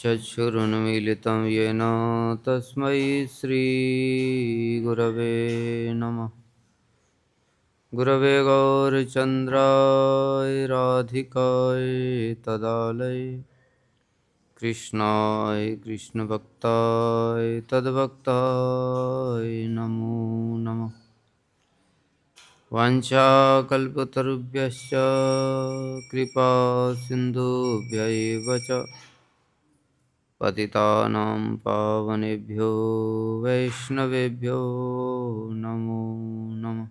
चक्षुरुन्मीलितं येन तस्मै श्रीगुरवे नमः। गुरवे गौरचन्द्राय राधिकाय तदालय कृष्णाय कृष्णभक्ताय तद्भक्ताय नमो नमः। वाञ्छाकल्पतरुभ्यश्च कृपा सिन्धुभ्यैव च पतितानां पावनेभ्यो वैष्णवेभ्यो नमो नमः।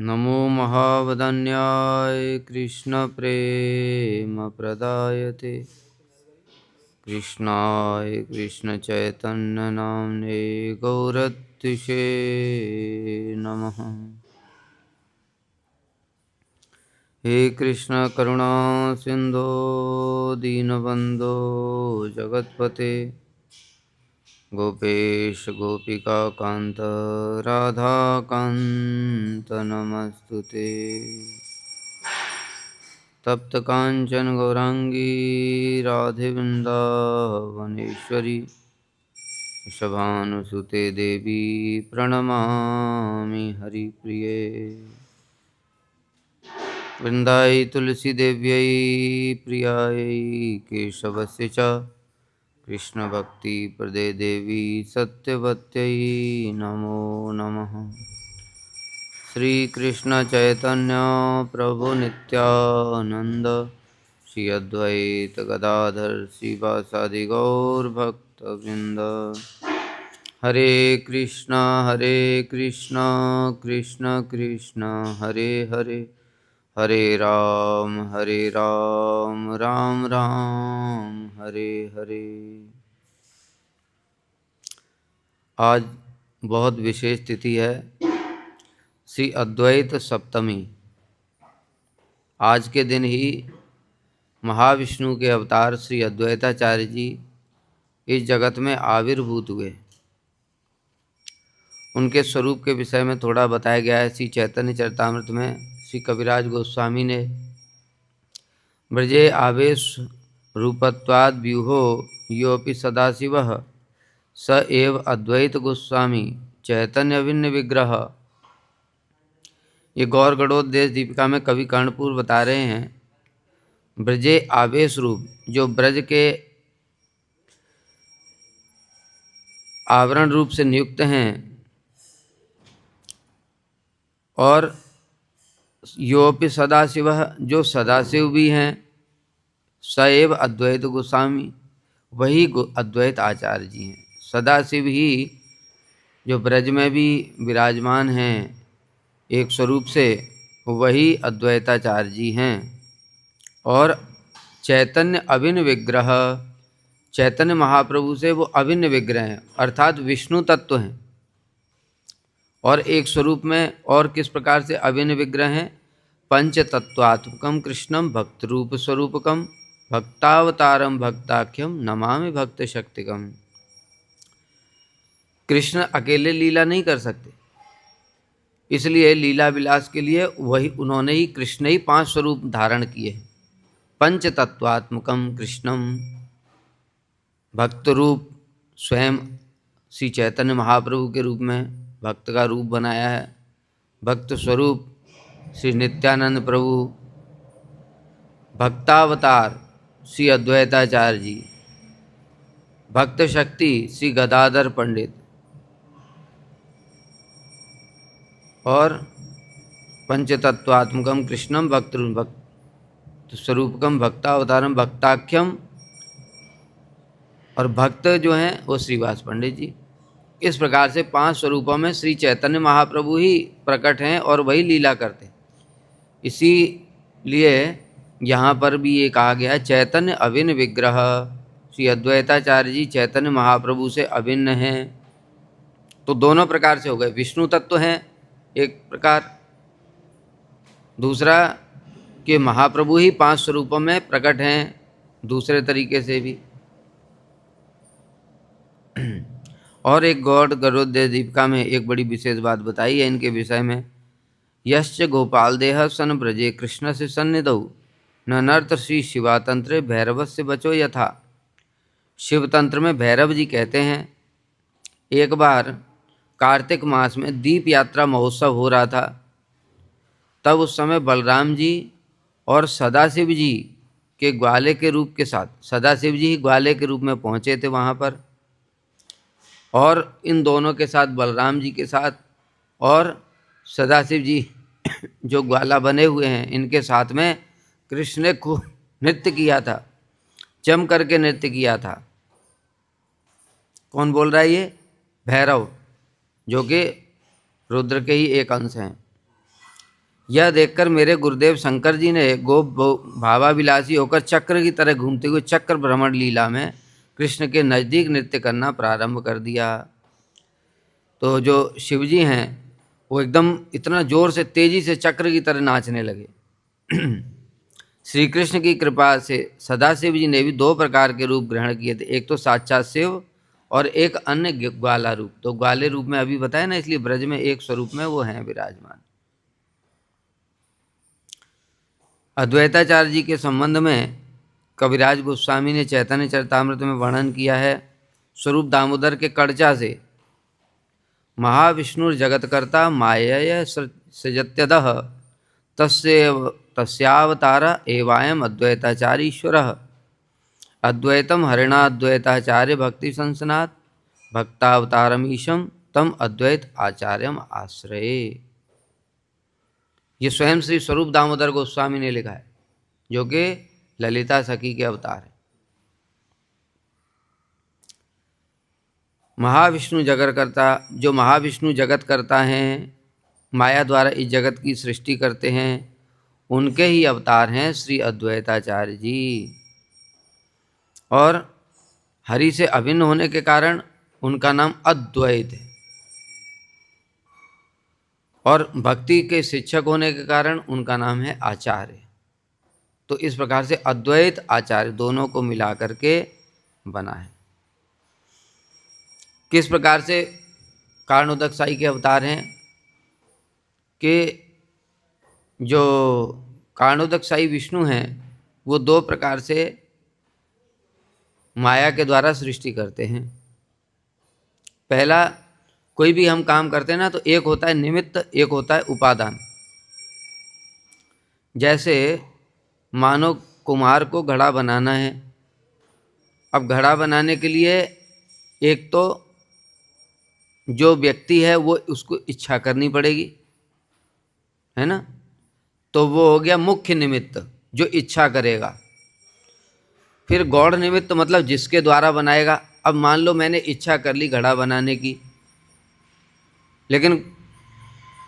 नमो महावदन्याय कृष्णप्रेमप्रदायते कृष्णाय कृष्णचैतन्यनाम्ने गौरत्विषे नमः। हे कृष्ण करुणा सिंधो दीनबंधो जगत्पते गोपेश गोपिका कांत राधा कांत नमस्तुते। तप्त कांचन गौरांगी राधे वृंदावनेश्वरी वृषभानुसुते देवी प्रणमामि हरिप्रिये। वृन्दायै तुलसीदेव्यै प्रियायै केशवस्य च कृष्णभक्तिप्रदे देवी सत्यवत्यै नमो नमः। श्रीकृष्णचैतन्य प्रभु नित्यानन्द श्री अद्वैत गदाधर श्रीवासादि गौरभक्तवृन्द। हरे कृष्णा कृष्ण कृष्ण हरे हरे हरे राम राम राम हरे हरे। आज बहुत विशेष तिथि है, श्री अद्वैत सप्तमी। आज के दिन ही महाविष्णु के अवतार श्री अद्वैताचार्य जी इस जगत में आविर्भूत हुए। उनके स्वरूप के विषय में थोड़ा बताया गया है श्री चैतन्य चरितामृत में। श्री कविराज गोस्वामी ने ब्रजे आवेश रूपत्वाद व्यूहो योपि सदाशिवः स एव अद्वैत गोस्वामी चैतन्य अभिन्न विग्रह। ये गौर गणोदेश दीपिका में कवि कर्णपुर बता रहे हैं, ब्रजे आवेश रूप, जो ब्रज के आवरण रूप से नियुक्त हैं, और योपि सदाशिवः, जो सदाशिव भी हैं, स एव अद्वैत गोस्वामी, वही अद्वैत आचार्य जी हैं। सदाशिव ही जो ब्रज में भी विराजमान हैं एक स्वरूप से, वही अद्वैताचार्य जी हैं। और चैतन्य अभिन्न विग्रह, चैतन्य महाप्रभु से वो अभिन्न विग्रह हैं, अर्थात विष्णु तत्व हैं। और एक स्वरूप में और किस प्रकार से अभिन्न विग्रह हैं? पंच तत्वात्मकम कृष्णम भक्त रूप स्वरूपकम भक्तावतारम भक्ताख्यम नमामि भक्त शक्तिकम। कृष्ण अकेले लीला नहीं कर सकते, इसलिए लीला विलास के लिए वही उन्होंने ही, कृष्ण ही 5 स्वरूप धारण किए। पंच तत्वात्मकम कृष्णम, भक्त रूप स्वयं श्री चैतन्य महाप्रभु के रूप में भक्त का रूप बनाया है। भक्त स्वरूप श्री नित्यानंद प्रभु, भक्तावतार श्री अद्वैताचार्य जी, भक्त शक्ति श्री गदाधर पंडित, और पंचतत्वात्मकम कृष्णम भक्त स्वरूपकम भक्तावतारम भक्ताख्यम, और भक्त जो हैं वो श्रीवास पंडित जी। इस प्रकार से 5 स्वरूपों में श्री चैतन्य महाप्रभु ही प्रकट हैं और वही लीला करते हैं। इसीलिए यहाँ पर भी ये कहा गया है चैतन्य अभिन्न विग्रह। श्री अद्वैताचार्य जी चैतन्य महाप्रभु से अभिन्न हैं। तो दोनों प्रकार से हो गए, विष्णु तत्व हैं एक प्रकार, दूसरा कि महाप्रभु ही 5 स्वरूपों में प्रकट हैं दूसरे तरीके से भी। और एक गौड़ गरुड़ दीपिका में एक बड़ी विशेष बात बताई है इनके विषय में। यश्च गोपाल देह सन ब्रजे कृष्ण से सन्निधौ न नर्त श्री शिवातंत्र भैरवस्य बचो यथा। शिव तंत्र में भैरव जी कहते हैं, एक बार कार्तिक मास में दीप यात्रा महोत्सव हो रहा था। तब उस समय बलराम जी और सदाशिव जी के ग्वाले के रूप के साथ, सदाशिव जी ही ग्वाले के रूप में पहुँचे थे वहाँ पर, और इन दोनों के साथ, बलराम जी के साथ और सदाशिव जी जो ग्वाला बने हुए हैं, इनके साथ में कृष्ण ने खूब नृत्य किया था, जम करके नृत्य किया था। कौन बोल रहा है ये? भैरव, जो कि रुद्र के ही एक अंश हैं। यह देखकर मेरे गुरुदेव शंकर जी ने भावाविलासी होकर चक्र की तरह घूमते हुए चक्र भ्रमण लीला में कृष्ण के नज़दीक नृत्य करना प्रारंभ कर दिया। तो जो शिवजी हैं वो एकदम इतना जोर से तेजी से चक्र की तरह नाचने लगे। श्री कृष्ण की कृपा से सदाशिव जी ने भी दो प्रकार के रूप ग्रहण किए थे, एक तो साक्षात शिव और एक अन्य ग्वाला रूप। तो ग्वाले रूप में अभी बताया ना, इसलिए ब्रज में एक स्वरूप में वो हैं विराजमान। अद्वैताचार्य जी के संबंध में कविराज गोस्वामी ने चैतन्य चरितामृत में वर्णन किया है। स्वरूप दामोदर के कर्चा से महाविष्णुर्जगत्कर्ता मायया सृजत्यदः तस्यावतार एवायम अद्वैताचार्य ईश्वरः। अद्वैतम हरिणाद्वैताचार्य भक्ति संसनात् भक्तावतारमीशम तम अद्वैत आचार्यम आश्रये। ये स्वयं श्री स्वरूप दामोदर गोस्वामी ने लिखा है, जो कि ललिता सखी के अवतार है। महाविष्णु जगत करता, जो महाविष्णु जगत करता हैं, माया द्वारा इस जगत की सृष्टि करते हैं, उनके ही अवतार हैं श्री अद्वैताचार्य जी। और हरि से अभिन्न होने के कारण उनका नाम अद्वैत है, और भक्ति के शिक्षक होने के कारण उनका नाम है आचार्य। तो इस प्रकार से अद्वैत आचार्य दोनों को मिला करके बना है। किस प्रकार से कारणोदक साई के अवतार हैं कि जो कारणोदक साई विष्णु हैं वो दो प्रकार से माया के द्वारा सृष्टि करते हैं। पहला, कोई भी हम काम करते हैं ना, तो एक होता है निमित्त, एक होता है उपादान। जैसे मानो कुम्हार को घड़ा बनाना है। अब घड़ा बनाने के लिए एक तो जो व्यक्ति है वो उसको इच्छा करनी पड़ेगी, है ना। तो वो हो गया मुख्य निमित्त, जो इच्छा करेगा। फिर गौड़ निमित्त, मतलब जिसके द्वारा बनाएगा। अब मान लो मैंने इच्छा कर ली घड़ा बनाने की, लेकिन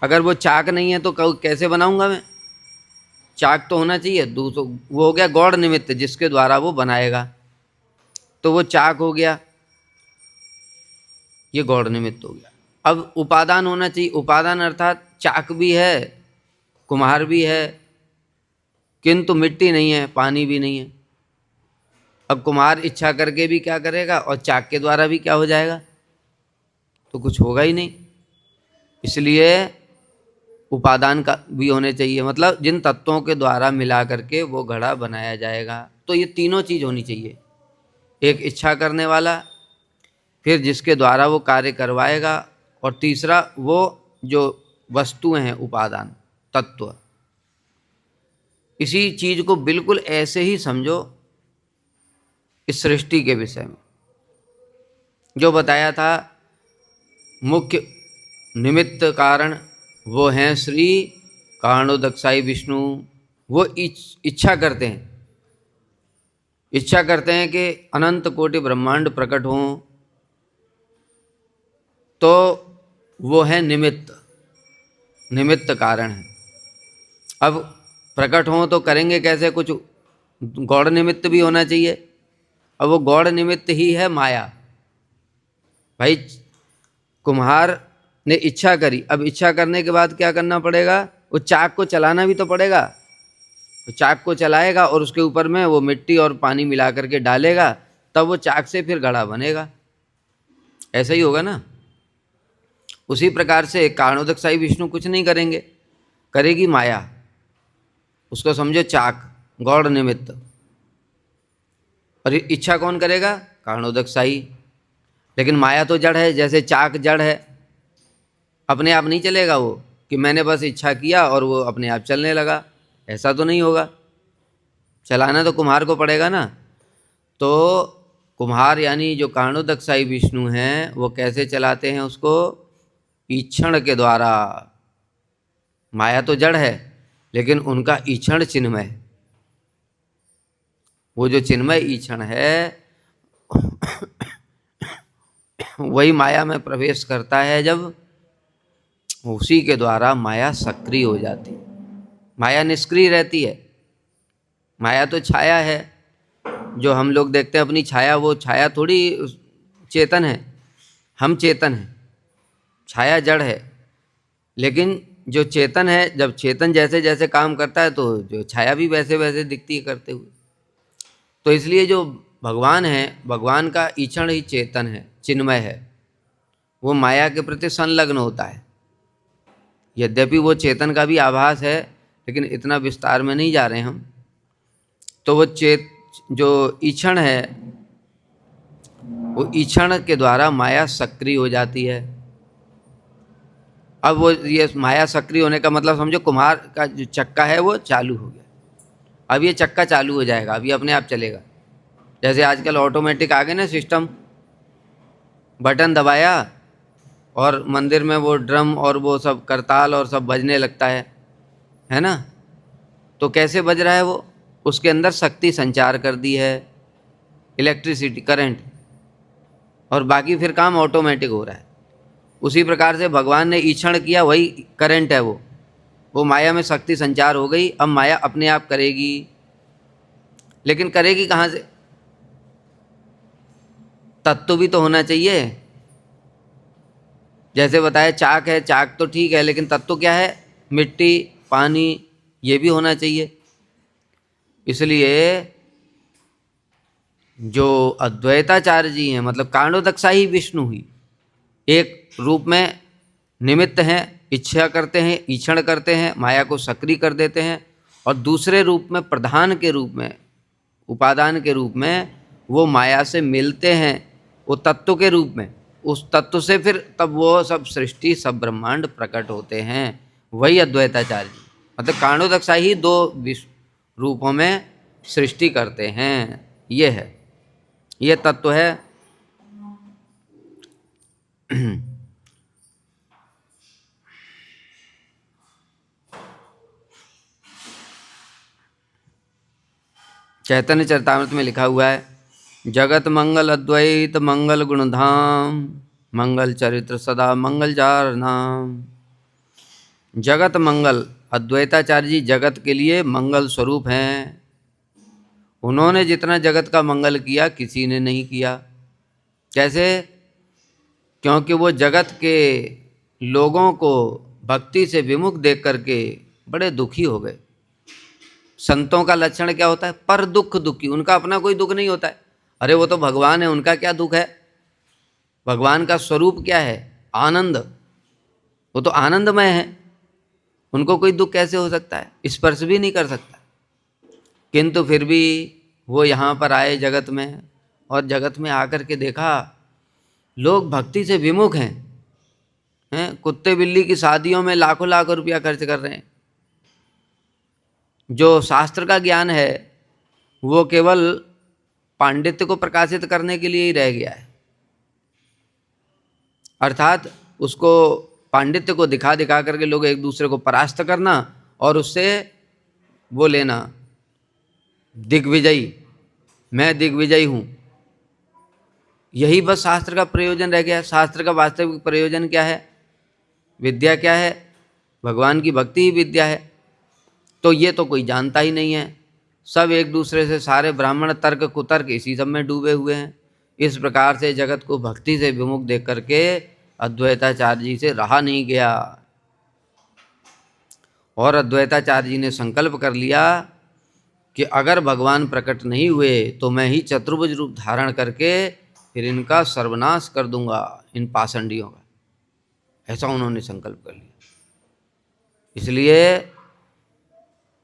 अगर वो चाक नहीं है तो कैसे बनाऊंगा मैं? चाक तो होना चाहिए। दूसरा वो हो गया गौड़ निमित्त, जिसके द्वारा वो बनाएगा, तो वो चाक हो गया, ये गौड़ निमित्त हो गया। अब उपादान होना चाहिए। उपादान अर्थात चाक भी है, कुम्हार भी है, किंतु मिट्टी नहीं है, पानी भी नहीं है। अब कुम्हार इच्छा करके भी क्या करेगा, और चाक के द्वारा भी क्या हो जाएगा? तो कुछ होगा ही नहीं। इसलिए उपादान का भी होने चाहिए, मतलब जिन तत्वों के द्वारा मिला करके वो घड़ा बनाया जाएगा। तो ये तीनों चीज़ होनी चाहिए, एक इच्छा करने वाला, फिर जिसके द्वारा वो कार्य करवाएगा, और तीसरा वो जो वस्तुएं हैं, उपादान तत्व। इसी चीज़ को बिल्कुल ऐसे ही समझो इस सृष्टि के विषय में जो बताया था। मुख्य निमित्त कारण वो हैं श्री कारणोदक साई विष्णु। वो इच्छा करते हैं, इच्छा करते हैं कि अनंत कोटि ब्रह्मांड प्रकट हों, तो वो है निमित्त, निमित्त कारण है। अब प्रकट हों तो करेंगे कैसे? कुछ गौड़ निमित्त भी होना चाहिए। अब वो गौड़ निमित्त ही है माया। भाई कुम्हार ने इच्छा करी, अब इच्छा करने के बाद क्या करना पड़ेगा? वो चाक को चलाना भी तो पड़ेगा। तो चाक को चलाएगा और उसके ऊपर में वो मिट्टी और पानी मिला करके डालेगा, तब वो चाक से फिर घड़ा बनेगा। ऐसा ही होगा ना। उसी प्रकार से कारणोदक साई विष्णु कुछ नहीं करेंगे, करेगी माया। उसको समझो चाक। गौड़ निमित्त। और इच्छा कौन करेगा? कारणोदकशाही। लेकिन माया तो जड़ है, जैसे चाक जड़ है, अपने आप नहीं चलेगा वो, कि मैंने बस इच्छा किया और वो अपने आप चलने लगा, ऐसा तो नहीं होगा। चलाना तो कुम्हार को पड़ेगा ना। तो कुम्हार यानी जो कारणोदकशाही विष्णु हैं, वो कैसे चलाते हैं उसको? ईक्षण के द्वारा। माया तो जड़ है, लेकिन उनका ईक्षण चिन्मय, वो जो चिन्मय ईक्षण है वही माया में प्रवेश करता है। जब उसी के द्वारा माया सक्रिय हो जाती है। माया निष्क्रिय रहती है। माया तो छाया है, जो हम लोग देखते हैं अपनी छाया, वो छाया थोड़ी चेतन है। हम चेतन हैं, छाया जड़ है। लेकिन जो चेतन है, जब चेतन जैसे जैसे काम करता है, तो जो छाया भी वैसे वैसे दिखती है करते हुए। तो इसलिए जो भगवान है, भगवान का ईक्षण ही चेतन है, चिन्मय है। वो माया के प्रति संलग्न होता है। यद्यपि वो चेतन का भी आभास है, लेकिन इतना विस्तार में नहीं जा रहे हम। तो वो जो ईक्षण है, वो ईक्षण के द्वारा माया सक्रिय हो जाती है। अब वो ये माया सक्रिय होने का मतलब समझो, कुम्हार का जो चक्का है वो चालू हो गया। अब ये चक्का चालू हो जाएगा, अभी अपने आप चलेगा। जैसे आजकल ऑटोमेटिक आ गए ना सिस्टम, बटन दबाया और मंदिर में वो ड्रम और वो सब करताल और सब बजने लगता है ना। तो कैसे बज रहा है वो? उसके अंदर शक्ति संचार कर दी है, इलेक्ट्रिसिटी, करंट, और बाकी फिर काम ऑटोमेटिक हो रहा है। उसी प्रकार से भगवान ने ईक्षण किया, वही करंट है वो माया में शक्ति संचार हो गई। अब माया अपने आप करेगी, लेकिन करेगी कहाँ से? तत्व भी तो होना चाहिए। जैसे बताया चाक है, चाक तो ठीक है, लेकिन तत्व क्या है? मिट्टी, पानी, ये भी होना चाहिए। इसलिए जो अद्वैताचार्य जी हैं, मतलब कारणोदकशाही विष्णु ही एक रूप में निमित्त हैं, इच्छा करते हैं, ईक्षण करते हैं, माया को सक्रिय कर देते हैं। और दूसरे रूप में, प्रधान के रूप में, उपादान के रूप में वो माया से मिलते हैं, वो तत्व के रूप में। उस तत्व से फिर तब वो सब सृष्टि, सब ब्रह्मांड प्रकट होते हैं। वही अद्वैताचार्य जी, मतलब कारणोदकशाही दो रूपों में सृष्टि करते हैं। ये है, ये तत्व है। चैतन्य चरितामृत में लिखा हुआ है, जगत मंगल अद्वैत मंगल गुणधाम, मंगल चरित्र सदा मंगलजार नाम। जगत मंगल, अद्वैताचार्य जी जगत के लिए मंगल स्वरूप हैं। उन्होंने जितना जगत का मंगल किया, किसी ने नहीं किया। कैसे? क्योंकि वो जगत के लोगों को भक्ति से विमुख देख करके बड़े दुखी हो गए। संतों का लक्षण क्या होता है? पर दुख दुखी। उनका अपना कोई दुख नहीं होता है। अरे वो तो भगवान है, उनका क्या दुख है? भगवान का स्वरूप क्या है? आनंद। वो तो आनंदमय है, उनको कोई दुख कैसे हो सकता है? स्पर्श भी नहीं कर सकता। किंतु फिर भी वो यहाँ पर आए जगत में, और जगत में आकर के देखा लोग भक्ति से विमुख हैं। कुत्ते बिल्ली की शादियों में लाखों लाखों रुपया खर्च कर रहे हैं। जो शास्त्र का ज्ञान है वो केवल पांडित्य को प्रकाशित करने के लिए ही रह गया है। अर्थात उसको, पांडित्य को दिखा दिखा करके लोग एक दूसरे को परास्त करना और उससे वो लेना, दिग्विजयी, मैं दिग्विजयी हूँ। यही बस शास्त्र का प्रयोजन रह गया। शास्त्र का वास्तविक प्रयोजन क्या है? विद्या क्या है? भगवान की भक्ति ही विद्या है। तो ये तो कोई जानता ही नहीं है। सब एक दूसरे से, सारे ब्राह्मण तर्क कुतर्क इसी सब में डूबे हुए हैं। इस प्रकार से जगत को भक्ति से विमुख देख करके अद्वैताचार्य जी से रहा नहीं गया, और अद्वैताचार्य जी ने संकल्प कर लिया कि अगर भगवान प्रकट नहीं हुए तो मैं ही चतुर्भुज रूप धारण करके फिर इनका सर्वनाश कर दूंगा, इन पाषंडियों का। ऐसा उन्होंने संकल्प कर लिया। इसलिए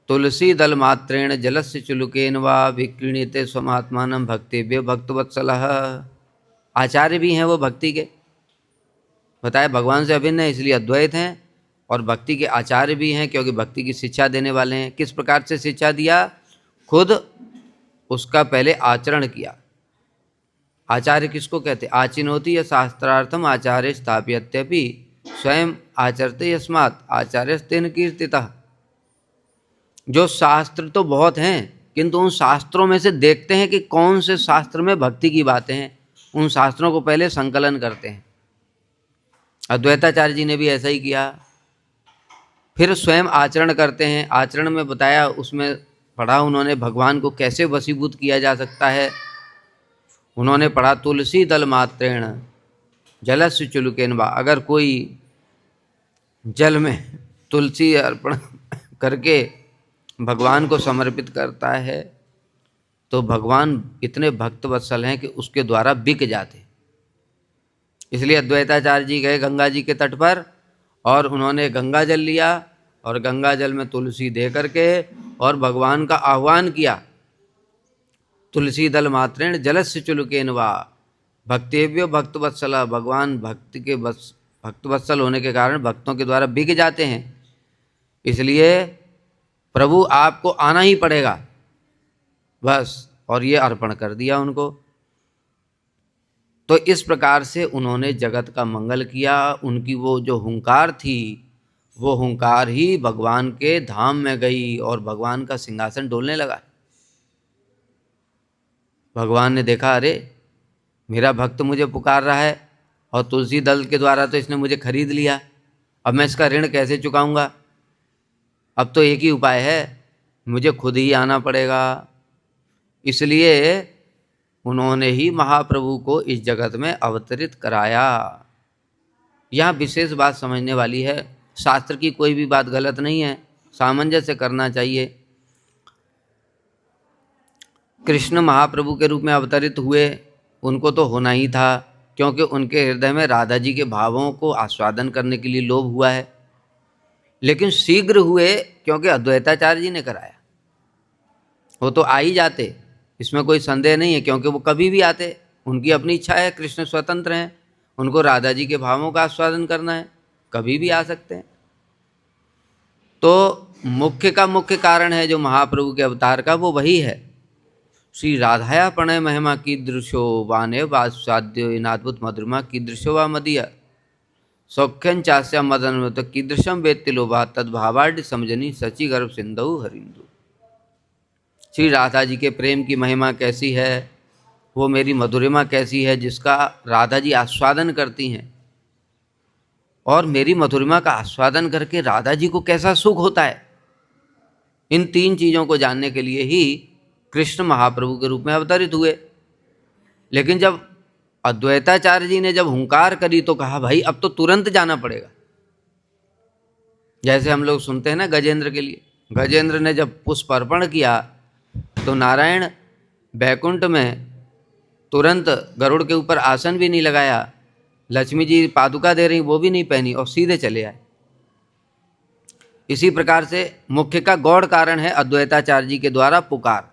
तुलसी दल मात्रेण जलस्य चुलुकेन वा विक्रीणीते स्वमात्मानं भक्तेभ्यो भक्तवत्सलः। आचार्य भी हैं वो भक्ति के, बताया भगवान से अभिन्न है इसलिए अद्वैत हैं, और भक्ति के आचार्य भी हैं क्योंकि भक्ति की शिक्षा देने वाले हैं। किस प्रकार से शिक्षा दिया? खुद उसका पहले आचरण किया। आचार्य किसको कहते? आचिनोति या शास्त्रार्थम आचार्य स्थाप्यत्यपि स्वयं आचरते यस्मात् आचार्यस्तेन कीर्तितः। जो शास्त्र तो बहुत हैं किंतु उन शास्त्रों में से देखते हैं कि कौन से शास्त्र में भक्ति की बातें हैं, उन शास्त्रों को पहले संकलन करते हैं। अद्वैताचार्य जी ने भी ऐसा ही किया। फिर स्वयं आचरण करते हैं। आचरण में बताया, उसमें पढ़ा उन्होंने भगवान को कैसे वशीभूत किया जा सकता है। उन्होंने पढ़ा तुलसी दल मात्रेण जलस्य चुलुकेन वा। अगर कोई जल में तुलसी अर्पण करके भगवान को समर्पित करता है तो भगवान इतने भक्त वत्सल हैं कि उसके द्वारा बिक जाते। इसलिए अद्वैताचार्य जी गए गंगा जी के तट पर और उन्होंने गंगा जल लिया और गंगा जल में तुलसी दे करके और भगवान का आह्वान किया, तुलसी दल मात्रेण जलस्य चुलुकेन वा भक्तेभ्यो भक्तवत्सला। भगवान भक्ति के भक्तवत्सल होने के कारण भक्तों के द्वारा बिक जाते हैं, इसलिए प्रभु आपको आना ही पड़ेगा बस। और ये अर्पण कर दिया उनको। तो इस प्रकार से उन्होंने जगत का मंगल किया। उनकी वो जो हुंकार थी, वो हुंकार ही भगवान के धाम में गई और भगवान का सिंहासन डोलने लगा। भगवान ने देखा, अरे मेरा भक्त मुझे पुकार रहा है और तुलसी दल के द्वारा तो इसने मुझे खरीद लिया, अब मैं इसका ऋण कैसे चुकाऊंगा? अब तो एक ही उपाय है, मुझे खुद ही आना पड़ेगा। इसलिए उन्होंने ही महाप्रभु को इस जगत में अवतरित कराया। यहाँ विशेष बात समझने वाली है, शास्त्र की कोई भी बात गलत नहीं है, सामंजस्य करना चाहिए। कृष्ण महाप्रभु के रूप में अवतरित हुए, उनको तो होना ही था क्योंकि उनके हृदय में राधा जी के भावों को आस्वादन करने के लिए लोभ हुआ है। लेकिन शीघ्र हुए क्योंकि अद्वैताचार्य जी ने कराया। वो तो आ ही जाते, इसमें कोई संदेह नहीं है, क्योंकि वो कभी भी आते, उनकी अपनी इच्छा है, कृष्ण स्वतंत्र हैं, उनको राधा जी के भावों का आस्वादन करना है, कभी भी आ सकते हैं। तो मुख्य का मुख्य कारण है जो महाप्रभु के अवतार का, वो वही है। श्री राधाया प्रणय महिमा कीदृशो वाने वासाद्यो इनाद्भुत मधुरमा कीदृशो वा मदीय सौख्यं चास्या मदन कीदृशम वेत्ति लोभा तद्भावाढ़ समझनी सची गर्भ सिंधु हरिंदु। श्री राधा जी के प्रेम की महिमा कैसी है, वो मेरी मधुरिमा कैसी है जिसका राधा जी आस्वादन करती हैं, और मेरी मधुरिमा का आस्वादन करके राधा जी को कैसा सुख होता है। इन तीन चीज़ों को जानने के लिए ही कृष्ण महाप्रभु के रूप में अवतरित हुए। लेकिन जब अद्वैताचार्य जी ने जब हुंकार करी तो कहा, भाई अब तो तुरंत जाना पड़ेगा। जैसे हम लोग सुनते हैं ना गजेंद्र के लिए, गजेंद्र ने जब पुष्प अर्पण किया तो नारायण बैकुंठ में तुरंत गरुड़ के ऊपर आसन भी नहीं लगाया, लक्ष्मी जी पादुका दे रही वो भी नहीं पहनी और सीधे चले आए। इसी प्रकार से मुख्य का गौड़ कारण है अद्वैताचार्य जी के द्वारा पुकार।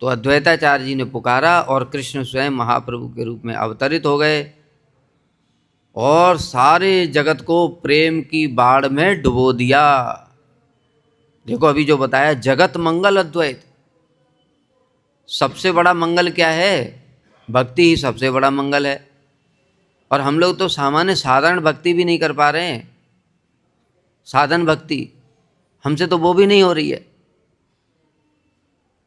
तो अद्वैताचार्य जी ने पुकारा और कृष्ण स्वयं महाप्रभु के रूप में अवतरित हो गए और सारे जगत को प्रेम की बाढ़ में डुबो दिया। देखो अभी जो बताया, जगत मंगल अद्वैत। सबसे बड़ा मंगल क्या है? भक्ति ही सबसे बड़ा मंगल है। और हम लोग तो सामान्य साधारण भक्ति भी नहीं कर पा रहे हैं। साधन भक्ति हमसे तो वो भी नहीं हो रही है।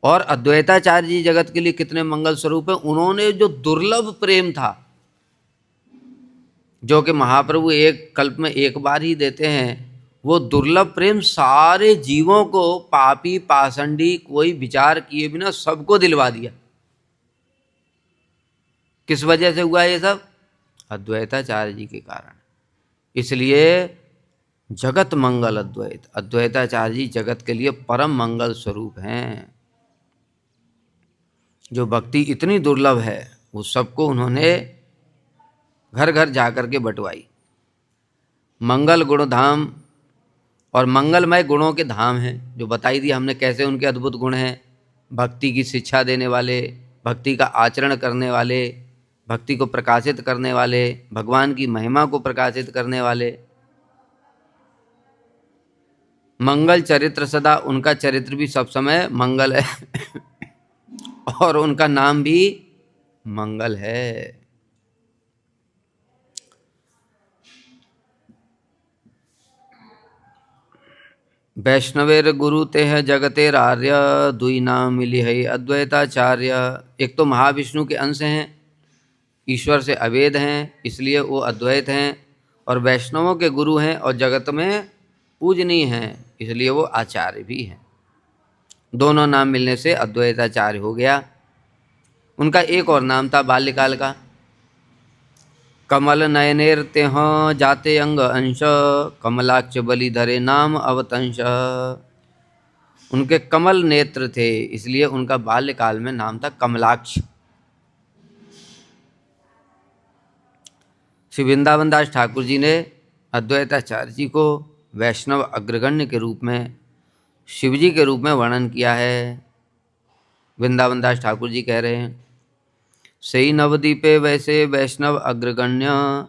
और अद्वैताचार्य जी जगत के लिए कितने मंगल स्वरूप है। उन्होंने जो दुर्लभ प्रेम था, जो कि महाप्रभु एक कल्प में एक बार ही देते हैं, वो दुर्लभ प्रेम सारे जीवों को, पापी पाषंडी कोई विचार किए बिना सबको दिलवा दिया। किस वजह से हुआ ये सब? अद्वैताचार्य जी के कारण। इसलिए जगत मंगल अद्वैत, अद्वैताचार्य जी जगत के लिए परम मंगल स्वरूप हैं। जो भक्ति इतनी दुर्लभ है वो सबको उन्होंने घर घर जाकर के बंटवाई। मंगल गुण धाम और मंगलमय गुणों के धाम हैं, जो बताई दी हमने कैसे उनके अद्भुत गुण हैं। भक्ति की शिक्षा देने वाले, भक्ति का आचरण करने वाले, भक्ति को प्रकाशित करने वाले, भगवान की महिमा को प्रकाशित करने वाले। मंगल चरित्र सदा, उनका चरित्र भी सब समय मंगल है और उनका नाम भी मंगल है। वैष्णवेर गुरु तेह जगतेर आर्य, दुई नाम मिली है अद्वैताचार्य। एक तो महाविष्णु के अंश हैं, ईश्वर से अभेद हैं, इसलिए वो अद्वैत हैं, और वैष्णवों के गुरु हैं और जगत में पूजनीय हैं, इसलिए वो आचार्य भी हैं। दोनों नाम मिलने से अद्वैताचार्य हो गया। उनका एक और नाम था बाल्यकाल का, कमल नयनेर तेह जाते अंग अंश, कमलाक्ष बलि धरे नाम अवतंश। उनके कमल नेत्र थे, इसलिए उनका बाल्यकाल में नाम था कमलाक्ष। श्री वृंदावन दास ठाकुर जी ने अद्वैताचार्य जी को वैष्णव अग्रगण्य के रूप में, शिवजी के रूप में वर्णन किया है। वृंदावन दास ठाकुर जी कह रहे हैं, सही नवदीपे वैसे वैष्णव अग्रगण्य,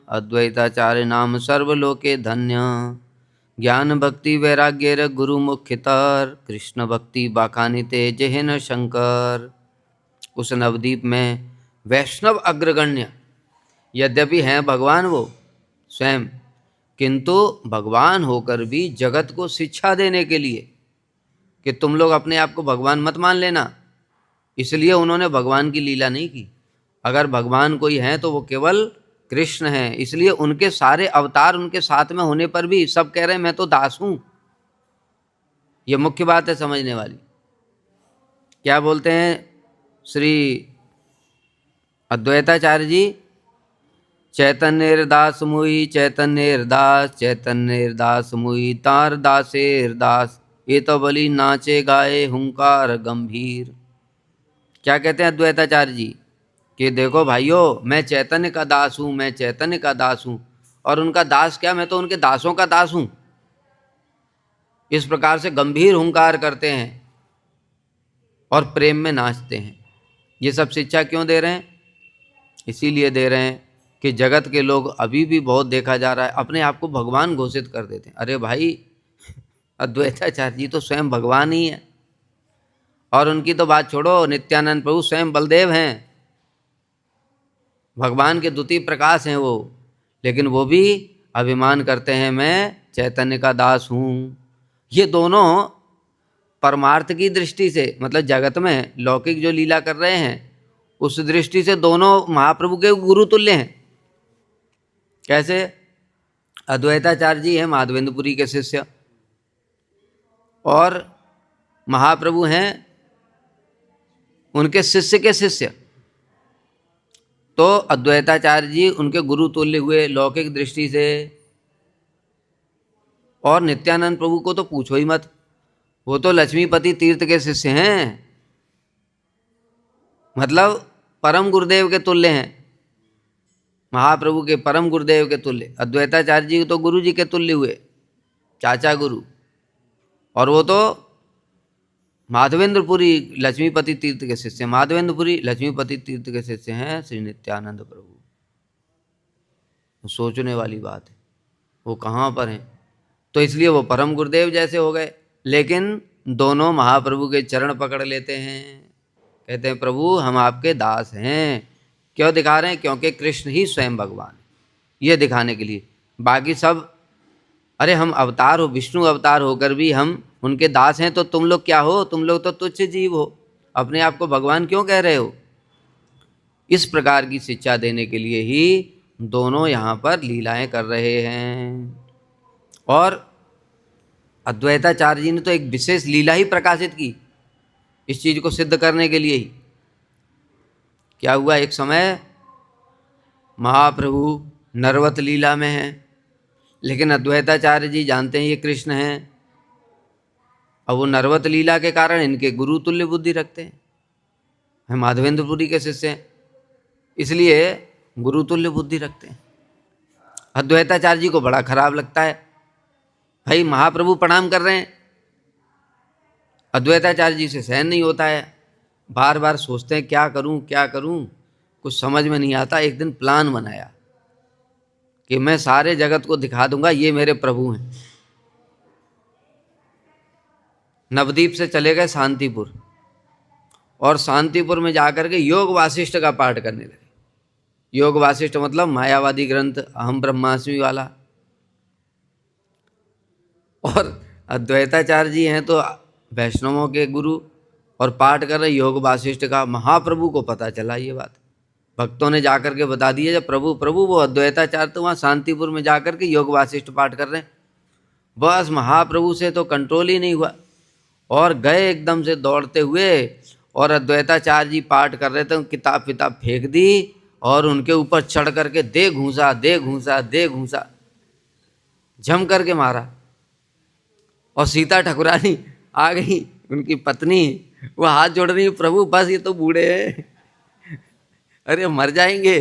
अद्वैताचार्य नाम सर्वलोके धन्य। ज्ञान भक्ति वैराग्य गुरु मुख्यतर, कृष्ण भक्ति बाखानिते जहन शंकर। उस नवदीप में वैष्णव अग्रगण्य यद्यपि हैं भगवान वो स्वयं, किंतु भगवान होकर भी जगत को शिक्षा देने के लिए कि तुम लोग अपने आप को भगवान मत मान लेना, इसलिए उन्होंने भगवान की लीला नहीं की। अगर भगवान कोई है तो वो केवल कृष्ण हैं, इसलिए उनके सारे अवतार उनके साथ में होने पर भी सब कह रहे हैं मैं तो दास हूं। ये मुख्य बात है समझने वाली। क्या बोलते हैं श्री अद्वैताचार्य जी, चैतन्येर दास मुई चैतन्येर दास, चैतन्येर दास मुई तार दासेर दास, ये तो बलि नाचे गाए हुंकार गंभीर। क्या कहते हैं अद्वैताचार्य जी कि देखो भाइयों, मैं चैतन्य का दास हूँ, मैं चैतन्य का दास हूँ, और उनका दास क्या, मैं तो उनके दासों का दास हूँ। इस प्रकार से गंभीर हुंकार करते हैं और प्रेम में नाचते हैं। ये सब शिक्षा क्यों दे रहे हैं? इसीलिए दे रहे हैं कि जगत के लोग अभी भी बहुत देखा जा रहा है अपने आप को भगवान घोषित कर देते हैं। अरे भाई, अद्वैताचार्य जी तो स्वयं भगवान ही है, और उनकी तो बात छोड़ो, नित्यानंद प्रभु स्वयं बलदेव हैं, भगवान के द्वितीय प्रकाश हैं वो, लेकिन वो भी अभिमान करते हैं मैं चैतन्य का दास हूँ। ये दोनों परमार्थ की दृष्टि से, मतलब जगत में लौकिक जो लीला कर रहे हैं उस दृष्टि से दोनों महाप्रभु के गुरु तुल्य हैं। कैसे? अद्वैताचार्य जी हैं माधवेंद्रपुरी के शिष्य, और महाप्रभु हैं उनके शिष्य के शिष्य। तो अद्वैताचार्य जी उनके गुरु तुल्य हुए लौकिक दृष्टि से, और नित्यानंद प्रभु को तो पूछो ही मत, वो तो लक्ष्मीपति तीर्थ के शिष्य हैं, मतलब परम गुरुदेव के तुल्य हैं, महाप्रभु के परम गुरुदेव के तुल्य। अद्वैताचार्य जी तो गुरु जी के तुल्य हुए, चाचा गुरु, और वो तो माधवेंद्रपुरी लक्ष्मीपति तीर्थ के शिष्य, माधवेंद्रपुरी लक्ष्मीपति तीर्थ के शिष्य हैं श्री नित्यानंद प्रभु। सोचने वाली बात है, वो कहाँ पर हैं? तो इसलिए वो परम गुरुदेव जैसे हो गए, लेकिन दोनों महाप्रभु के चरण पकड़ लेते हैं, कहते हैं प्रभु हम आपके दास हैं। क्यों दिखा रहे हैं? क्योंकि कृष्ण ही स्वयं भगवान है, ये दिखाने के लिए। बाकी सब, अरे हम अवतार हो, विष्णु अवतार होकर भी हम उनके दास हैं, तो तुम लोग क्या हो? तुम लोग तो तुच्छ जीव हो, अपने आप को भगवान क्यों कह रहे हो? इस प्रकार की शिक्षा देने के लिए ही दोनों यहाँ पर लीलाएं कर रहे हैं। और अद्वैताचार्य जी ने तो एक विशेष लीला ही प्रकाशित की इस चीज को सिद्ध करने के लिए ही। क्या हुआ, एक समय महाप्रभु नरवत लीला में हैं, लेकिन अद्वैताचार्य जी जानते हैं ये कृष्ण हैं, अब वो नरवत लीला के कारण इनके गुरु तुल्य बुद्धि रखते हैं, हम माधवेंद्रपुरी के शिष्य हैं, इसलिए गुरु तुल्य बुद्धि रखते हैं। अद्वैताचार्य जी को बड़ा खराब लगता है, भाई महाप्रभु प्रणाम कर रहे हैं, अद्वैताचार्य जी से सहन नहीं होता है, बार बार सोचते हैं क्या करूं क्या करूं, कुछ समझ में नहीं आता। एक दिन प्लान बनाया कि मैं सारे जगत को दिखा दूंगा ये मेरे प्रभु हैं। नवद्वीप से चले गए शांतिपुर, और शांतिपुर में जाकर के योग वासिष्ठ का पाठ करने लगे। योग वासिष्ठ मतलब मायावादी ग्रंथ अहम ब्रह्मास्मि वाला। और अद्वैताचार्य जी हैं तो वैष्णवों के गुरु, और पाठ कर रहे योग वासिष्ठ का। महाप्रभु को पता चला ये बात, भक्तों ने जाकर के बता दिया जब प्रभु प्रभु वो अद्वैताचार्य तो वहाँ शांतिपुर में जाकर के योग वासिष्ठ पाठ कर रहे हैं। बस महाप्रभु से तो कंट्रोल ही नहीं हुआ, और गए एकदम से दौड़ते हुए, और अद्वैताचार्य जी पाठ कर रहे थे, किताब किताब फेंक दी और उनके ऊपर चढ़ करके दे घूंसा दे घूंसा दे घूंसा, जम करके मारा। और सीता ठकुरानी आ गई, उनकी पत्नी, वो हाथ जोड़ रही, प्रभु बस ये तो बूढ़े हैं, अरे मर जाएंगे।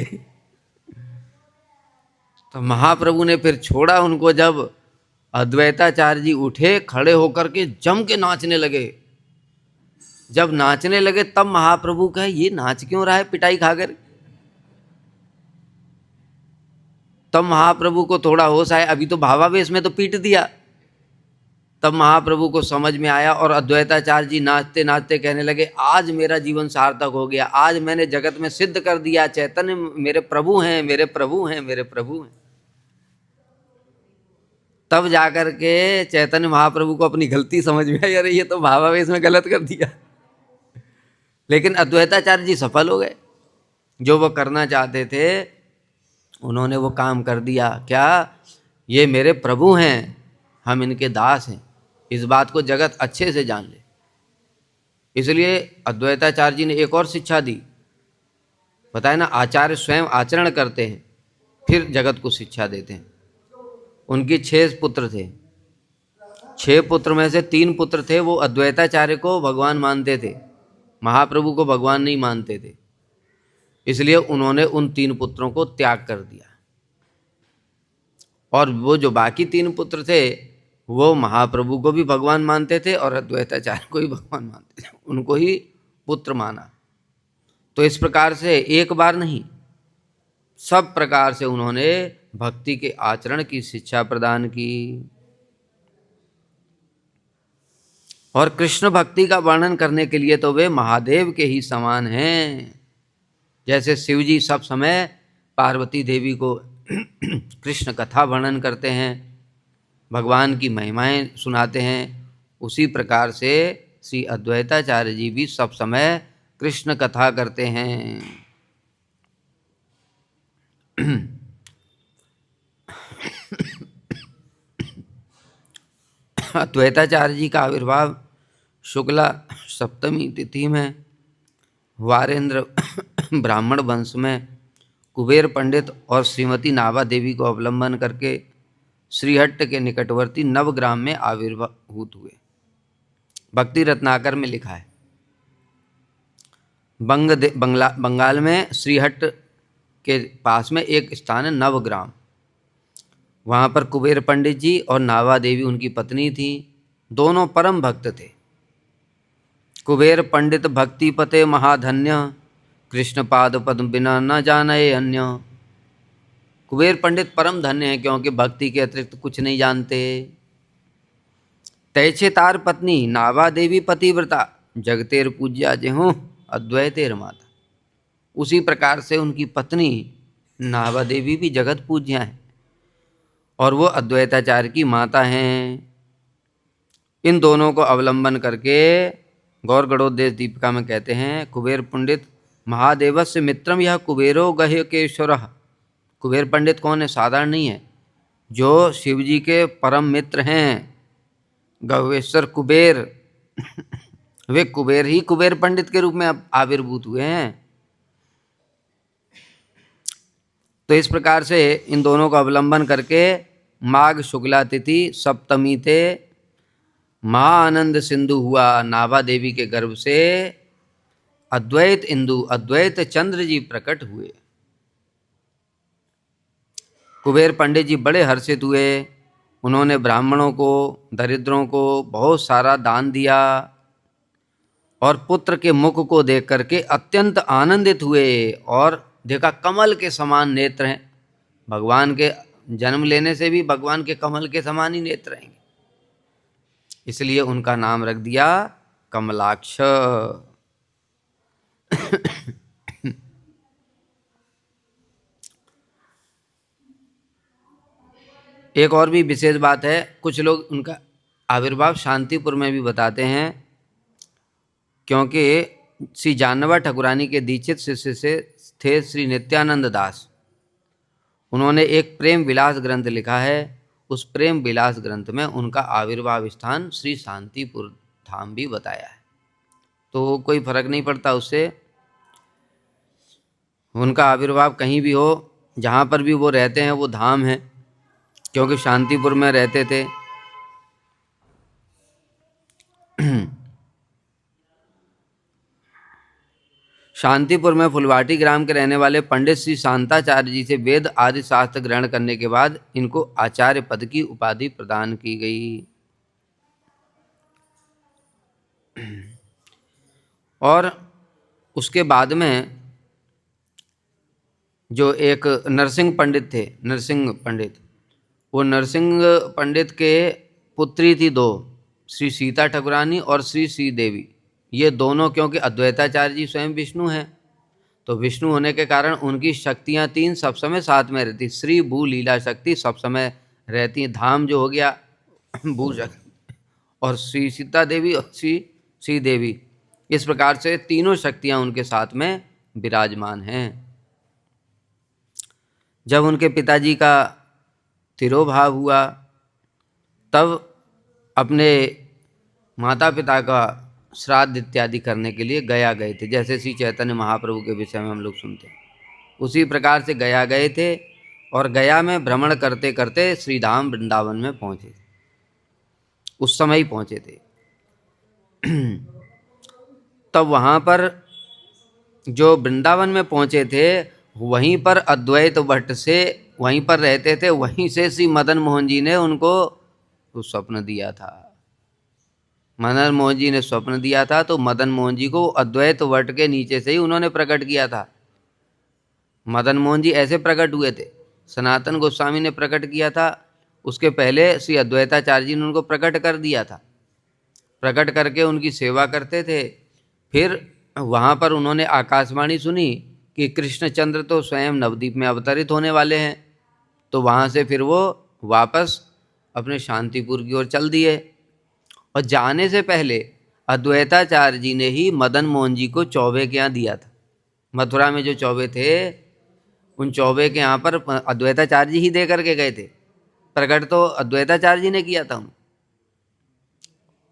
तो महाप्रभु ने फिर छोड़ा उनको। जब अद्वैताचार्य जी उठे, खड़े होकर के जम के नाचने लगे। जब नाचने लगे तब महाप्रभु कहे ये नाच क्यों रहा है पिटाई खाकर। तब महाप्रभु को थोड़ा होश आया, अभी तो भावावेश में तो पीट दिया। तब महाप्रभु को समझ में आया, और अद्वैताचार्य जी नाचते नाचते कहने लगे आज मेरा जीवन सार्थक हो गया, आज मैंने जगत में सिद्ध कर दिया चैतन्य मेरे प्रभु हैं, मेरे प्रभु हैं, मेरे प्रभु हैं। तब जाकर के चैतन्य महाप्रभु को अपनी गलती समझ में आई, अरे ये तो भावावेश में गलत कर दिया। लेकिन अद्वैताचार्य जी सफल हो गए, जो वो करना चाहते थे उन्होंने वो काम कर दिया। क्या? ये मेरे प्रभु हैं, हम इनके दास हैं, इस बात को जगत अच्छे से जान ले। इसलिए अद्वैताचार्य जी ने एक और शिक्षा दी, बताया ना, आचार्य स्वयं आचरण करते हैं फिर जगत को शिक्षा देते हैं। उनके 6 पुत्र थे, 6 पुत्र में से 3 पुत्र थे वो अद्वैताचार्य को भगवान मानते थे, महाप्रभु को भगवान नहीं मानते थे। इसलिए उन्होंने उन 3 पुत्रों को त्याग कर दिया, और वो जो बाकी 3 पुत्र थे वो महाप्रभु को भी भगवान मानते थे और अद्वैताचार्य को भी भगवान मानते थे, उनको ही पुत्र माना। तो इस प्रकार से एक बार नहीं, सब प्रकार से उन्होंने भक्ति के आचरण की शिक्षा प्रदान की। और कृष्ण भक्ति का वर्णन करने के लिए तो वे महादेव के ही समान हैं। जैसे शिव जी सब समय पार्वती देवी को कृष्ण कथा वर्णन करते हैं, भगवान की महिमाएं सुनाते हैं, उसी प्रकार से श्री अद्वैताचार्य जी भी सब समय कृष्ण कथा करते हैं। अद्वैताचार्य जी का आविर्भाव शुक्ला सप्तमी तिथि में वारेंद्र ब्राह्मण वंश में कुबेर पंडित और श्रीमती नाभा देवी को अवलंबन करके श्रीहट्ट के निकटवर्ती नवग्राम में आविर्भूत हुए। भक्ति रत्नाकर में लिखा है। बंगाल में श्रीहट्ट के पास में एक स्थान है नवग्राम, वहाँ पर कुबेर पंडित जी और नाभा देवी उनकी पत्नी थी, दोनों परम भक्त थे। कुबेर पंडित भक्ति पते महाधन्य, कृष्ण पाद पद्म बिना न जाने अन्य। कुबेर पंडित परम धन्य हैं क्योंकि भक्ति के अतिरिक्त कुछ नहीं जानते। तैछे तार पत्नी नाभा देवी पतिव्रता, जगतेर पूज्या जेहूँ अद्वैतेर माता। उसी प्रकार से उनकी पत्नी नाभा देवी भी जगत पूज्या हैं और वो अद्वैताचार्य की माता हैं। इन दोनों को अवलंबन करके गौर गणोदेश दीपिका में कहते हैं, कुबेर पंडित महादेवस्य मित्रम यह कुबेरो गह्यकेश्वर। कुबेर पंडित कौन है? साधारण नहीं है, जो शिव जी के परम मित्र हैं, गह्येश्वर कुबेर। वे कुबेर ही कुबेर पंडित के रूप में आविर्भूत हुए हैं। तो इस प्रकार से इन दोनों का अवलंबन करके माघ शुक्ला तिथि सप्तमी थे महाआनंद सिंधु हुआ। नाभा देवी के गर्भ से अद्वैत इंदु अद्वैत चंद्र जी प्रकट हुए। कुबेर पंडित जी बड़े हर्षित हुए, उन्होंने ब्राह्मणों को, दरिद्रों को बहुत सारा दान दिया और पुत्र के मुख को देख करके अत्यंत आनंदित हुए और देखा कमल के समान नेत्र हैं। भगवान के जन्म लेने से भी भगवान के कमल के समान ही नेत्र हैं, इसलिए उनका नाम रख दिया कमलाक्ष। एक और भी विशेष बात है, कुछ लोग उनका आविर्भाव शांतिपुर में भी बताते हैं, क्योंकि श्री जानवा ठाकुरानी के दीक्षित शिष्य से थे श्री नित्यानंद दास। उन्होंने एक प्रेम विलास ग्रंथ लिखा है। उस प्रेम विलास ग्रंथ में उनका आविर्भाव स्थान श्री शांतिपुर धाम भी बताया है। तो कोई फर्क नहीं पड़ता उससे, उनका आविर्भाव कहीं भी हो, जहाँ पर भी वो रहते हैं वो धाम है, क्योंकि शांतिपुर में रहते थे। शांतिपुर में फुलवाटी ग्राम के रहने वाले पंडित श्री शांताचार्य जी से वेद आदि शास्त्र ग्रहण करने के बाद इनको आचार्य पद की उपाधि प्रदान की गई। और उसके बाद में जो एक नरसिंह पंडित थे, नरसिंह पंडित, वो नरसिंह पंडित के पुत्री थी दो, श्री सीता ठाकुरानी और श्री श्रीदेवी। ये दोनों क्योंकि अद्वैताचार्य जी स्वयं विष्णु हैं, तो विष्णु होने के कारण उनकी शक्तियाँ तीन सब समय साथ में रहती। श्री भू लीला शक्ति सब समय रहती, धाम जो हो गया भू शक्ति, और श्री सीता देवी और श्री श्रीदेवी, इस प्रकार से तीनों शक्तियाँ उनके साथ में विराजमान हैं। जब उनके पिताजी का तिरोभाव हुआ तब अपने माता पिता का श्राद्ध इत्यादि करने के लिए गया गए थे। जैसे श्री चैतन्य महाप्रभु के विषय में हम लोग सुनते हैं, उसी प्रकार से गया गए थे और गया में भ्रमण करते करते श्री धाम वृंदावन में पहुँचे, उस समय ही पहुँचे थे। तब वहाँ पर जो वृंदावन में पहुँचे थे, वहीं पर अद्वैत भट्ट से वहीं पर रहते थे, वहीं से श्री मदन मोहन जी ने उनको स्वप्न दिया था। मदन मोहन जी ने स्वप्न दिया था, तो मदन मोहन जी को अद्वैत वट के नीचे से ही उन्होंने प्रकट किया था। मदन मोहन जी ऐसे प्रकट हुए थे, सनातन गोस्वामी ने प्रकट किया था, उसके पहले श्री अद्वैताचार्य जी ने उनको प्रकट कर दिया था। प्रकट करके उनकी सेवा करते थे। फिर वहाँ पर उन्होंने आकाशवाणी सुनी कि कृष्णचंद्र तो स्वयं नवद्वीप में अवतरित होने वाले हैं, तो वहाँ से फिर वो वापस अपने शांतिपुर की ओर चल दिए। और जाने से पहले अद्वैताचार्य जी ने ही मदन मोहन जी को चौबे के यहाँ दिया था। मथुरा में जो चौबे थे, उन चौबे के यहाँ पर अद्वैताचार्य जी ही दे करके गए थे। प्रकट तो अद्वैताचार्य जी ने किया था उन,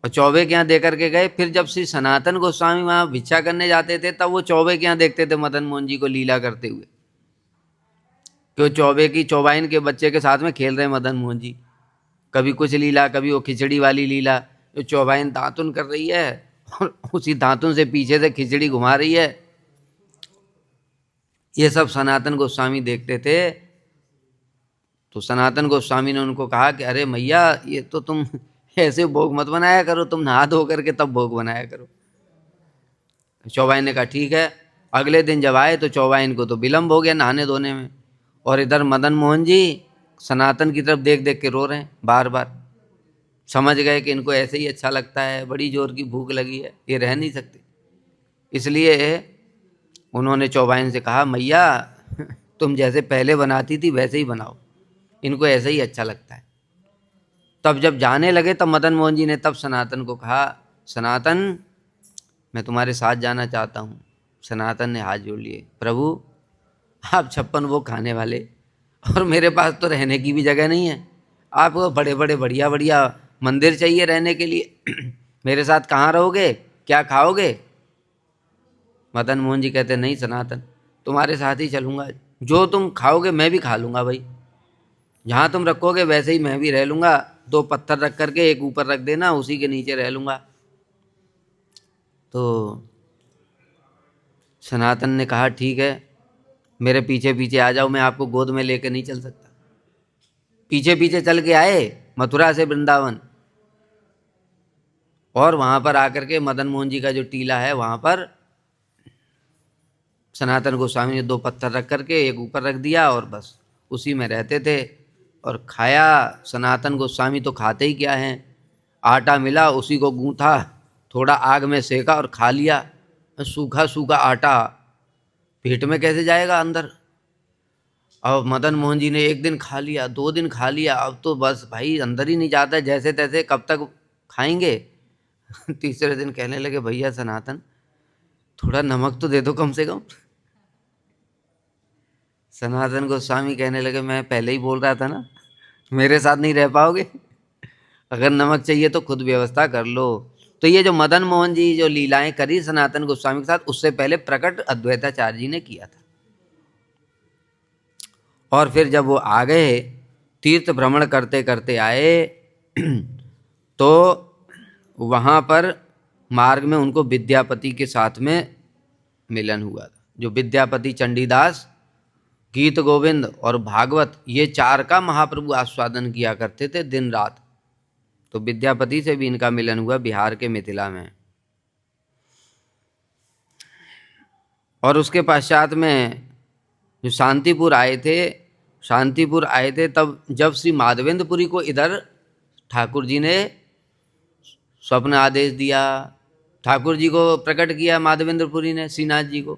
और चौबे के यहाँ दे करके गए। फिर जब श्री सनातन गोस्वामी वहाँ भिक्षा करने जाते थे, तब वो चौबे के यहाँ देखते थे मदन मोहन जी को लीला करते हुए, कि वो चौबे की चौबाइन के बच्चे के साथ में खेल रहे मदन मोहन जी। कभी कुछ लीला, कभी वो खिचड़ी वाली लीला, जो चौबाइन दातुन कर रही है और उसी दातुन से पीछे से खिचड़ी घुमा रही है, ये सब सनातन गोस्वामी देखते थे। तो सनातन गोस्वामी ने उनको कहा कि अरे मैया, ये तो तुम ऐसे भोग मत बनाया करो, तुम नहा धो करके तब भोग बनाया करो। चौबाइन ने कहा ठीक है। अगले दिन जब आए तो चौबाइन को तो विलम्ब हो गया नहाने धोने में, और इधर मदन मोहन जी सनातन की तरफ देख देख के रो रहे हैं बार बार। समझ गए कि इनको ऐसे ही अच्छा लगता है, बड़ी जोर की भूख लगी है, ये रह नहीं सकते। इसलिए उन्होंने चौबाइन से कहा, मैया तुम जैसे पहले बनाती थी वैसे ही बनाओ, इनको ऐसे ही अच्छा लगता है। तब जब जाने लगे तब मदन मोहन जी ने तब सनातन को कहा, सनातन मैं तुम्हारे साथ जाना चाहता हूँ। सनातन ने हाथ जोड़ लिए, प्रभु आप 56 भोग खाने वाले, और मेरे पास तो रहने की भी जगह नहीं है, आपको बड़े बड़े बढ़िया बढ़िया मंदिर चाहिए रहने के लिए, मेरे साथ कहाँ रहोगे, क्या खाओगे? मदन मोहन जी कहते, नहीं सनातन, तुम्हारे साथ ही चलूँगा, जो तुम खाओगे मैं भी खा लूँगा भाई, जहाँ तुम रखोगे वैसे ही मैं भी रह लूँगा। 2 पत्थर रख करके एक ऊपर रख देना, उसी के नीचे रह लूँगा। तो सनातन ने कहा ठीक है, मेरे पीछे पीछे आ जाओ, मैं आपको गोद में लेकर नहीं चल सकता। पीछे पीछे चल के आए मथुरा से वृंदावन। और वहाँ पर आकर के मदन मोहन जी का जो टीला है वहाँ पर सनातन गोस्वामी ने 2 पत्थर रख करके एक ऊपर रख दिया और बस उसी में रहते थे। और खाया सनातन गोस्वामी तो खाते ही क्या हैं, आटा मिला उसी को गूंथा, थोड़ा आग में सेका और खा लिया। सूखा सूखा आटा पेट में कैसे जाएगा अंदर। अब मदन मोहन जी ने 1 दिन खा लिया, 2 दिन खा लिया, अब तो बस भाई अंदर ही नहीं जाता, जैसे तैसे कब तक खाएंगे। तीसरे दिन कहने लगे भैया सनातन थोड़ा नमक तो दे दो कम से कम। सनातन गोस्वामी कहने लगे मैं पहले ही बोल रहा था ना, मेरे साथ नहीं रह पाओगे, अगर नमक चाहिए तो खुद व्यवस्था कर लो। तो ये जो मदन मोहन जी जो लीलाएं करी सनातन गोस्वामी के साथ, उससे पहले प्रकट अद्वैताचार्य जी ने किया था। और फिर जब वो आ गए, तीर्थ भ्रमण करते करते आए, तो वहाँ पर मार्ग में उनको विद्यापति के साथ में मिलन हुआ था। जो विद्यापति, चंडीदास, गीत गोविंद और भागवत, ये 4 का महाप्रभु आस्वादन किया करते थे दिन रात। तो विद्यापति से भी इनका मिलन हुआ बिहार के मिथिला में। और उसके पश्चात में जो शांतिपुर आए थे, तब जब श्री माधवेंद्रपुरी को इधर ठाकुर जी ने स्वप्न आदेश दिया, ठाकुर जी को प्रकट किया माधवेंद्रपुरी ने श्रीनाथ जी को।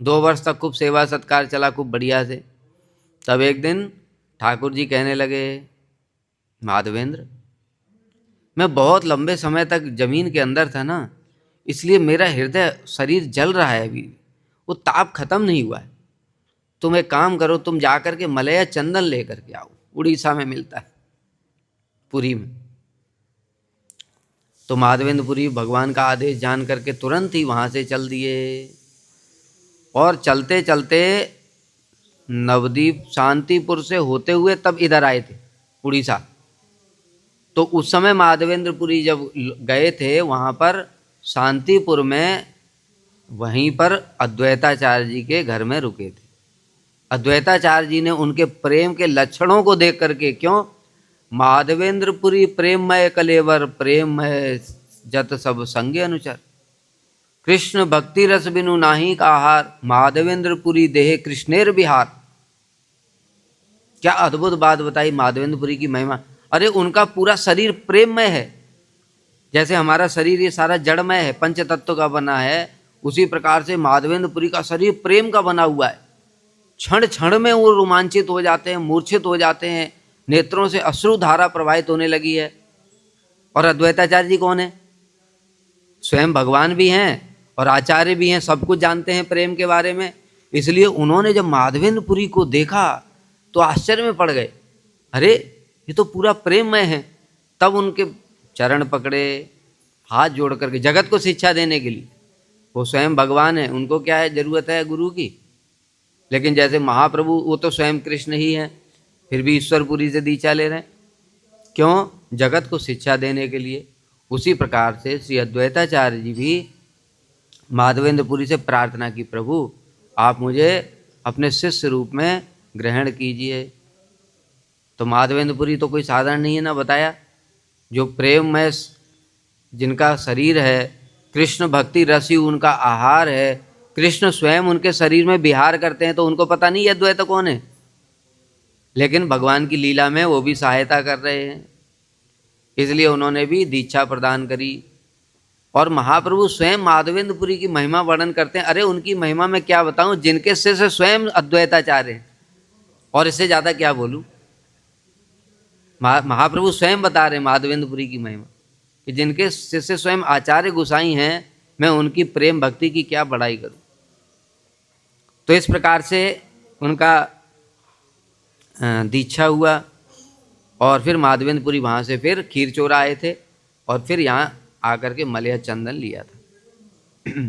2 वर्ष तक खूब सेवा सत्कार चला, खूब बढ़िया से। तब एक दिन ठाकुर जी कहने लगे माधवेंद्र, मैं बहुत लंबे समय तक जमीन के अंदर था ना, इसलिए मेरा हृदय शरीर जल रहा है, अभी वो ताप खत्म नहीं हुआ है। तुम एक काम करो, तुम जाकर के मलया चंदन लेकर के आओ, उड़ीसा में मिलता है, पुरी में। तो माधवेंद्रपुरी भगवान का आदेश जान करके तुरंत ही वहाँ से चल दिए। और चलते चलते नवदीप शांतिपुर से होते हुए तब इधर आए थे उड़ीसा। तो उस समय माधवेंद्रपुरी जब गए थे वहाँ पर शांतिपुर में, वहीं पर अद्वैताचार्य जी के घर में रुके थे। अद्वैताचार्य जी ने उनके प्रेम के लक्षणों को देख करके, क्यों, माधवेंद्रपुरी प्रेममय कलेवर, प्रेममय जत सब संगे अनुचर, कृष्ण भक्ति रस बिनु नाही का आहार, माधवेंद्रपुरी देह कृष्णेर बिहार। क्या अद्भुत बात बताई माधवेंद्रपुरी की महिमा। अरे उनका पूरा शरीर प्रेममय है, जैसे हमारा शरीर ये सारा जड़मय है, पंच तत्व का बना है, उसी प्रकार से माधवेंद्रपुरी का शरीर प्रेम का बना हुआ है। क्षण क्षण में वो रोमांचित हो जाते हैं, मूर्छित हो जाते हैं, नेत्रों से अश्रु धारा प्रवाहित होने लगी है। और अद्वैताचार्य जी कौन है? स्वयं भगवान भी हैं और आचार्य भी हैं, सब कुछ जानते हैं प्रेम के बारे में। इसलिए उन्होंने जब माधवेंद्रपुरी को देखा तो आश्चर्य में पड़ गए, अरे ये तो पूरा प्रेममय है। तब उनके चरण पकड़े, हाथ जोड़ करके, जगत को शिक्षा देने के लिए। वो स्वयं भगवान है, उनको क्या है, जरूरत है गुरु की। लेकिन जैसे महाप्रभु, वो तो स्वयं कृष्ण ही हैं, फिर भी ईश्वरपुरी से दीक्षा ले रहे हैं, क्यों, जगत को शिक्षा देने के लिए। उसी प्रकार से श्री अद्वैताचार्य जी भी माधवेंद्रपुरी से प्रार्थना की, प्रभु आप मुझे अपने शिष्य रूप में ग्रहण कीजिए। तो माधवेंद्रपुरी तो कोई साधारण नहीं है ना, बताया, जो प्रेममय जिनका शरीर है, कृष्ण भक्ति रसी उनका आहार है, कृष्ण स्वयं उनके शरीर में विहार करते हैं, तो उनको पता नहीं है अद्वैत कौन है। लेकिन भगवान की लीला में वो भी सहायता कर रहे हैं, इसलिए उन्होंने भी दीक्षा प्रदान करी। और महाप्रभु स्वयं माधवेंद्रपुरी की महिमा वर्णन करते हैं। अरे उनकी महिमा मैं क्या बताऊं, जिनके शिष्य स्वयं अद्वैताचार्य हैं, और इससे ज़्यादा क्या बोलूं। महाप्रभु स्वयं बता रहे माधवेंद्रपुरी की महिमा, कि जिनके शिष्य स्वयं आचार्य गोसाई हैं, मैं उनकी प्रेम भक्ति की क्या बड़ाई करूं। तो इस प्रकार से उनका दीक्षा हुआ। और फिर माधवेंद्रपुरी वहाँ से फिर खीरचोरा आए थे, और फिर यहाँ आकर के मलया चंदन लिया था।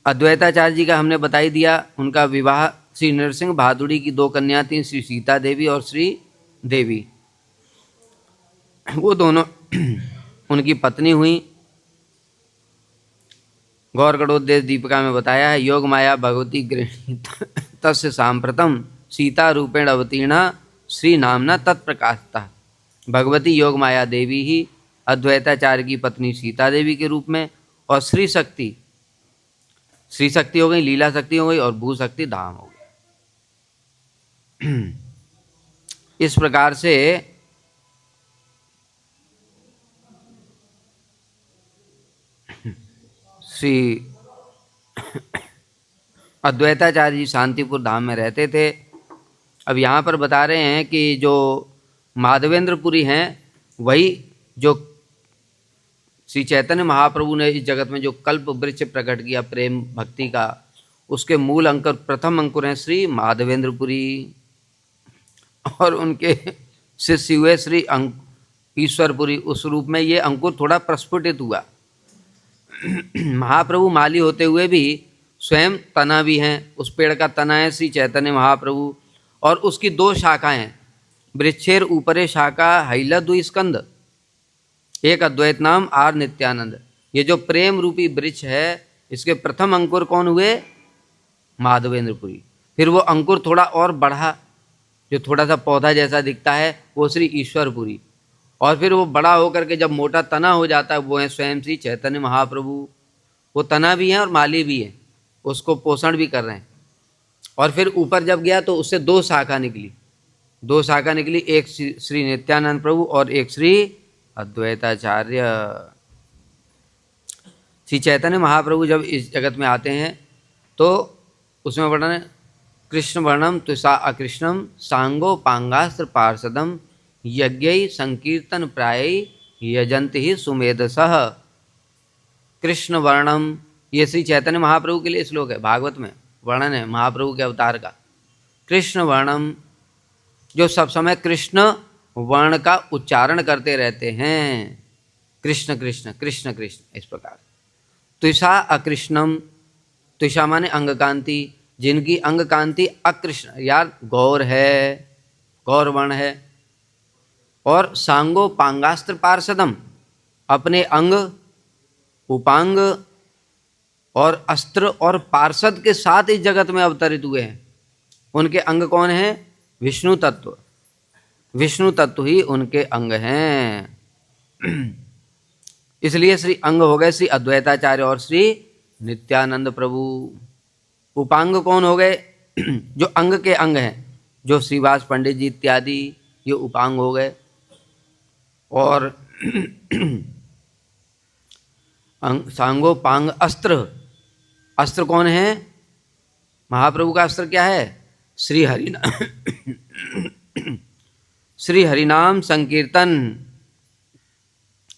अद्वैताचार्य जी का हमने बता ही दिया। उनका विवाह श्री नरसिंह भादुड़ी की 2 कन्या थीं, श्री सीता देवी और श्री देवी, वो दोनों उनकी पत्नी हुई। गौर गणोद्देश दीपिका में बताया है, योग माया भगवती गृहिणी तस्य सांप्रतम सीता रूपेण अवतीर्णा श्री नामना तत्प्रकाशता। भगवती योग माया देवी ही अद्वैताचार्य की पत्नी सीता देवी के रूप में, और श्री शक्ति हो गई, लीला शक्ति हो गई, और भू शक्ति धाम हो गई। इस प्रकार से श्री अद्वैताचार्य जी शांतिपुर धाम में रहते थे। अब यहाँ पर बता रहे हैं कि जो माधवेंद्रपुरी हैं वही जो श्री चैतन्य महाप्रभु ने इस जगत में जो कल्प वृक्ष प्रकट किया प्रेम भक्ति का, उसके मूल अंकुर, प्रथम अंकुर हैं श्री माधवेंद्रपुरी, और उनके शिष्य हुए श्री ईश्वरपुरी। उस रूप में ये अंकुर थोड़ा प्रस्फुटित हुआ। महाप्रभु माली होते हुए भी स्वयं तना भी हैं, उस पेड़ का तना है श्री चैतन्य महाप्रभु, और उसकी दो शाखाएं हैं, वृक्षेर ऊपरे शाखा हैला द्विस्कंद, एक अद्वैत नाम आर नित्यानंद। ये जो प्रेम रूपी वृक्ष है, इसके प्रथम अंकुर कौन हुए? माधवेंद्रपुरी। फिर वो अंकुर थोड़ा और बढ़ा, जो थोड़ा सा पौधा जैसा दिखता है, वो श्री ईश्वरपुरी, और फिर वो बड़ा होकर के जब मोटा तना हो जाता है, वो है स्वयं श्री चैतन्य महाप्रभु। वो तना भी हैं और माली भी हैं, उसको पोषण भी कर रहे हैं। और फिर ऊपर जब गया तो उससे दो शाखा निकली, एक श्री नित्यानंद प्रभु और एक श्री अद्वैताचार्य। श्री चैतन्य महाप्रभु जब इस जगत में आते हैं तो उसमें वर्णन है, कृष्ण वर्णम तुषा अकृष्णम सांगो पांगास्त्र पार्षदम यज्ञ संकीर्तन प्राय यजंत ही सुमेधसः। कृष्ण वर्णम, ये श्री चैतन्य महाप्रभु के लिए श्लोक है, भागवत में वर्णन है महाप्रभु के अवतार का। कृष्ण वर्णम, जो सब समय कृष्ण वर्ण का उच्चारण करते रहते हैं, कृष्ण कृष्ण कृष्ण कृष्ण, इस प्रकार। तुषा अकृष्णम, तुषा माने अंग कांति, जिनकी अंग कांति अकृष्ण, यार गौर है, गौर वर्ण है। और सांगो पांगास्त्र पार्षदम, अपने अंग, उपांग और अस्त्र और पार्षद के साथ इस जगत में अवतरित हुए हैं। उनके अंग कौन है? विष्णु तत्व, विष्णु तत्व ही उनके अंग हैं। इसलिए श्री अंग हो गए श्री अद्वैताचार्य और श्री नित्यानंद प्रभु। उपांग कौन हो गए? जो अंग के अंग हैं, जो श्रीवास पंडित जी इत्यादि, ये उपांग हो गए। और सांगो पांग अस्त्र, अस्त्र कौन है? महाप्रभु का अस्त्र क्या है? श्री हरिनाम संकीर्तन।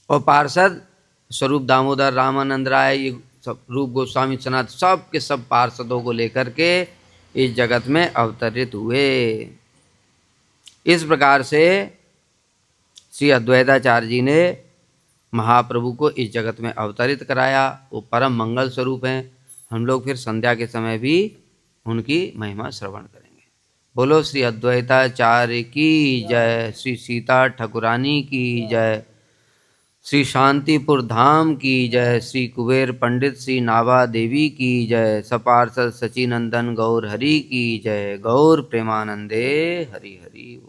और पार्षद स्वरूप दामोदर, रामानंद राय, ये सब रूप गोस्वामी, सनातन, सब के सब पार्षदों को लेकर के इस जगत में अवतरित हुए। इस प्रकार से श्री अद्वैताचार्य जी ने महाप्रभु को इस जगत में अवतरित कराया। वो परम मंगल स्वरूप हैं। हम लोग फिर संध्या के समय भी उनकी महिमा श्रवण करेंगे। बोलो श्री अद्वैताचार्य की जय, श्री सीता ठाकुरानी की जय, श्री शांतिपुर धाम की जय, श्री कुबेर पंडित श्री नाभा देवी की जय, सपार्षद सचिनंदन गौर हरि की जय। गौर प्रेमानंदे हरि हरि।